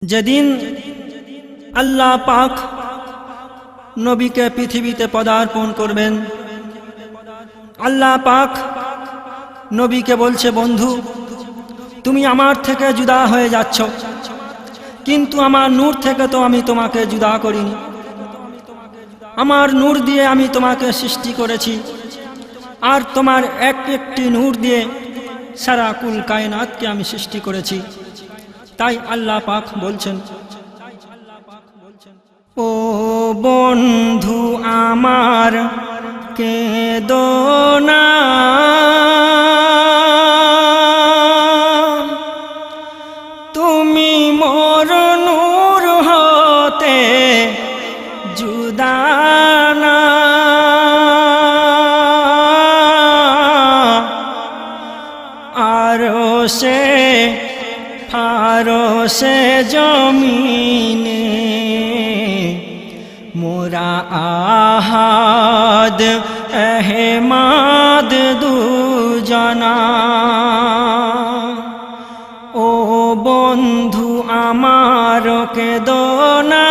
যেদিন আল্লাহ পাক নবীকে পৃথিবীতে পদার্পণ করবেন, আল্লাহ পাক নবীকে বলছে, বন্ধু তুমি আমার থেকে জুদা হয়ে যাচ্ছ, কিন্তু আমার নূর থেকে তো আমি তোমাকে জুদা করিনি। আমার নূর দিয়ে আমি তোমাকে সৃষ্টি করেছি, আর তোমার এক একটি নূর দিয়ে সারা কুল কায়নাতকে আমি সৃষ্টি করেছি। তাই আল্লাহ পাক বলছেন, ও বন্ধু আমার কেঁদো না, তুমি মোর নূর হতে জুদা না। আরশে ফারশে জমিনে মোরা আহাদ আহমদ দুজনা। ও বন্ধু আমার কেঁদো না,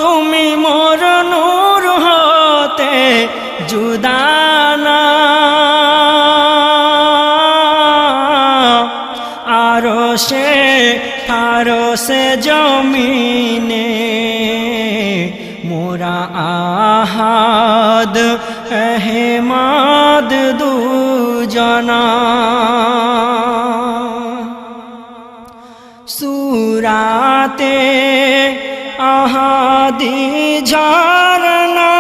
তুমি মোর নূর হতে জুদা না। আরশে ফারশে জমিনে মোরা আহাদ আহমদ দুজনা। সূরাতে আহাদি ঝরনা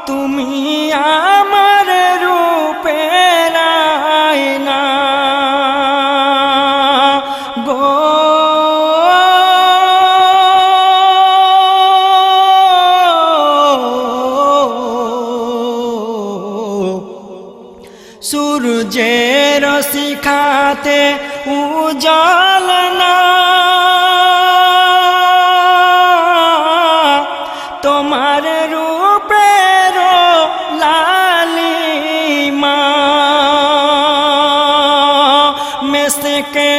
তুমি আমার রূপের আয়না গো। সূর্যের শিখাতে উজাল না, তোমার রূপের লালিমা মেসকে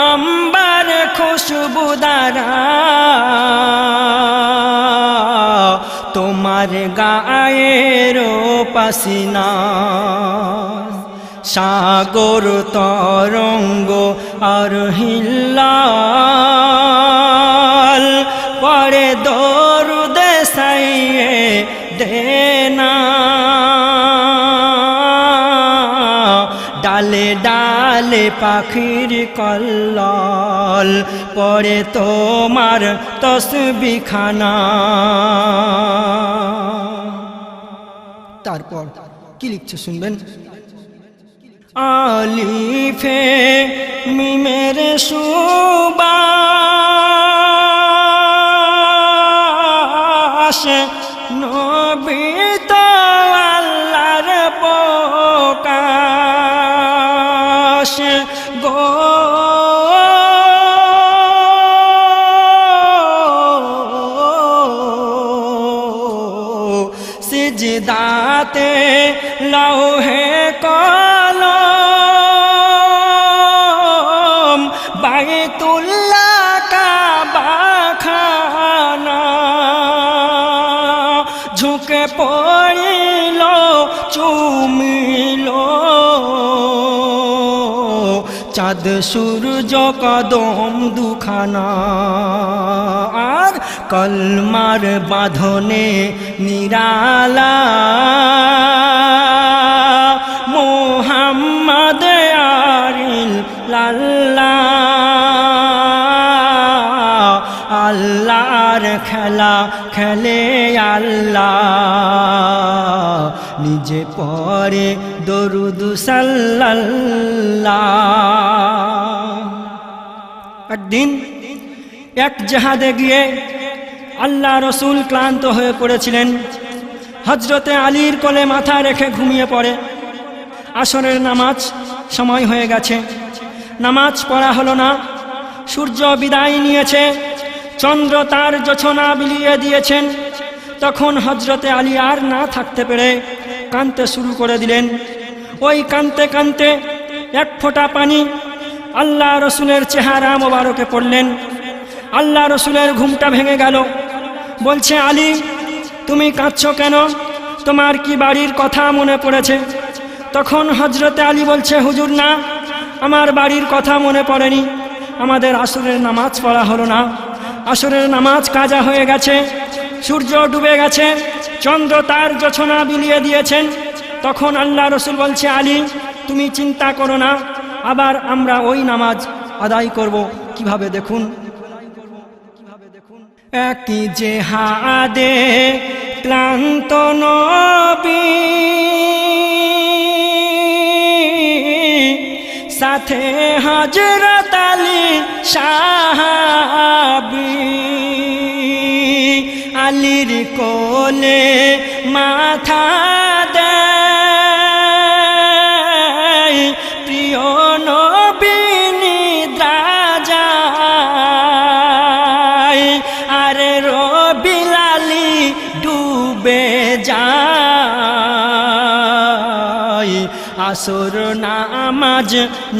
আম্বার খুশবুদারা, তোমার গায়ের পাসিনা সাগর তরঙ্গ আর হিল্লাল পরে দরুদ সাইয়ে দেনা। ডালে ডালে পাখির কল্লোল পরে তোমার তসবিহ খানা। তারপর কি লিখছে শুনবেন। আলিফে মিমের সুবাস নবী তো আল্লাহর প্রকাশ গো। সিজদাতে লৌহে কলম বাইতুল্লাহ কাবা খানা ঝুঁকে পড়িল চুমিল চাঁদ সূর্য কদম দুখানা। আর কলমার বাঁধনে নিরালা মোহাম্মদ আরিল লাল্লাহ। আল্লাহর খেলা খেলে আল্লাহ, নিজে পড়ে দরুদ সাল্লাল্লাহ। একদিন এক জেহাদে গিয়ে আল্লাহ রসুল ক্লান্ত হয়ে পড়েছিলেন। হজরতে আলীর কোলে মাথা রেখে ঘুমিয়ে পড়ে। আসরের নামাজ সময় হয়ে গেছে, নামাজ পড়া হলো না। সূর্য বিদায় নিয়েছে, চন্দ্র তার জোছনা বিলিয়ে দিয়েছেন। তখন হজরতে আলী আর না থাকতে পেরে কাঁদতে শুরু করে দিলেন। ওই কাঁদতে কাঁদতে এক ফোঁটা পানি আল্লাহ রসুলের চেহারা মোবারকে পড়লেন। আল্লাহ রসুলের ঘুমটা ভেঙে গেল। বলছে, আলী তুমি কাঁদছো কেন? তোমার কি বাড়ির কথা মনে পড়েছে? তখন হজরতে আলী বলছে, হুজুর না, আমার বাড়ির কথা মনে পড়েনি। আমাদের আসরের নামাজ পড়া হলো না, আসরের নামাজ কাজা হয়ে গেছে, সূর্য ডুবে গেছে, চন্দ্র তার জোছনা বিলিয়ে দিয়েছেন। তখন আল্লাহ রসুল বলছে, আলী তুমি চিন্তা করো না, আবার আমরা ওই নামাজ আদায় করব। কিভাবে দেখুন, একই জেহাদে ক্লান্ত নবী, সাথে হযরত আলী সাহাবী, আলীর কোলে মাথা দেয় প্রিয় নবী নিদ্রা যায়, আরে রবিল আলী ডুবে যায়, আসর নামাজ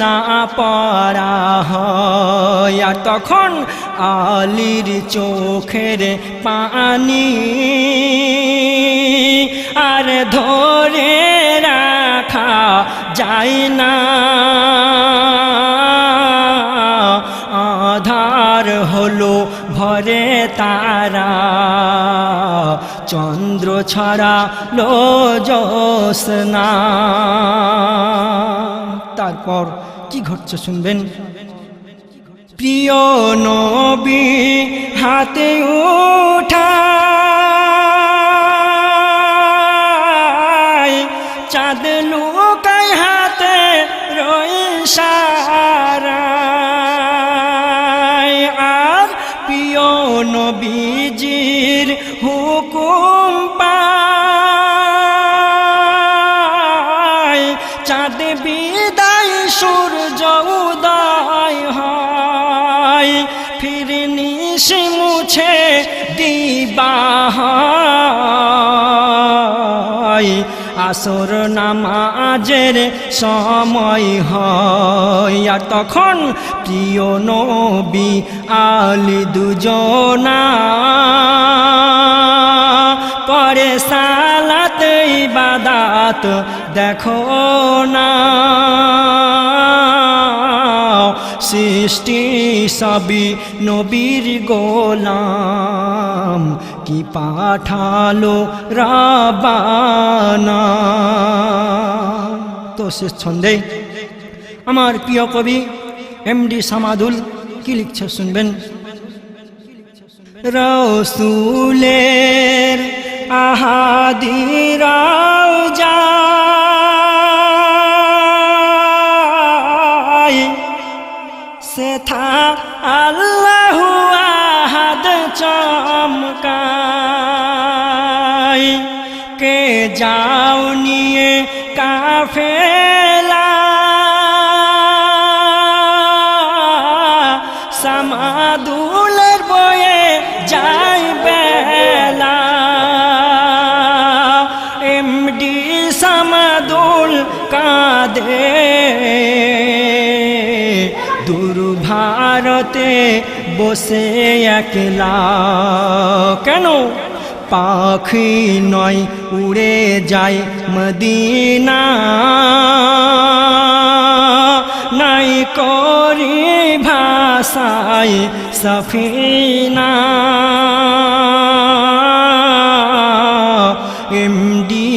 না পড়া হয়। আর তখন আলীর চোখের পানি আর ধরে রাখা যায় না, আধার হলো ভরে তারা, চন্দ্র ছড়ালো জ্যোৎস্না। তারপর কি ঘটছে শুনবেন। প্রিয় নবী হাতে উঠায়, চাঁদ লুকায় হাতে রয়ে ইশারায়, আর প্রিয় নবীজির হুকুম পায়, চাঁদ বিদায় সূর্য উদয় হয়, ফিরে নিশি মুছে দিবা হয়, আসর নামাজের সময় হয়। আর তখন প্রিয় নবী আলী দুজনা পরে সালাত ইবাদত দেখো না, সৃষ্টি সবই নবীর গোলাম, কি পাঠালো রাব্বানা। তো শেষ ছন্দে আমার প্রিয় কবি এমডি সামাদুল কি লিখছে শুনবেন। রাসূলের আহাদি রাউজায়, সেথা আল্লাহু আহাদ চমকায়, কে যাও নিয়ে কাফেলা, সামাদুলের বয়ে যাই বেলা, এমডি সামাদুল কাঁদে দূর ভারতে বসে একলা, কেন পাখি নয় উড়ে যায় মদিনা, নাই করি ভাষায় সফিনা, এমডি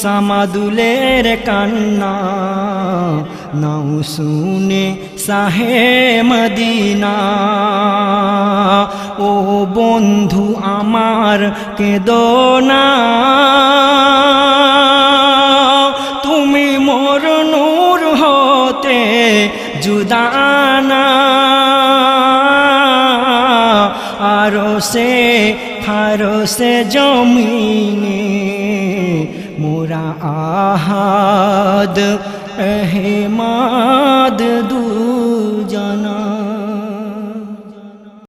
সামাদুলের কান্না নাও শুনে শাহে মদিনা। ও বন্ধু আমার কেঁদো না, তুমি মোর নূর হতে জুদা না, আরশে ফারশে জমিনে মোরা আহাদ अहमद दूजना।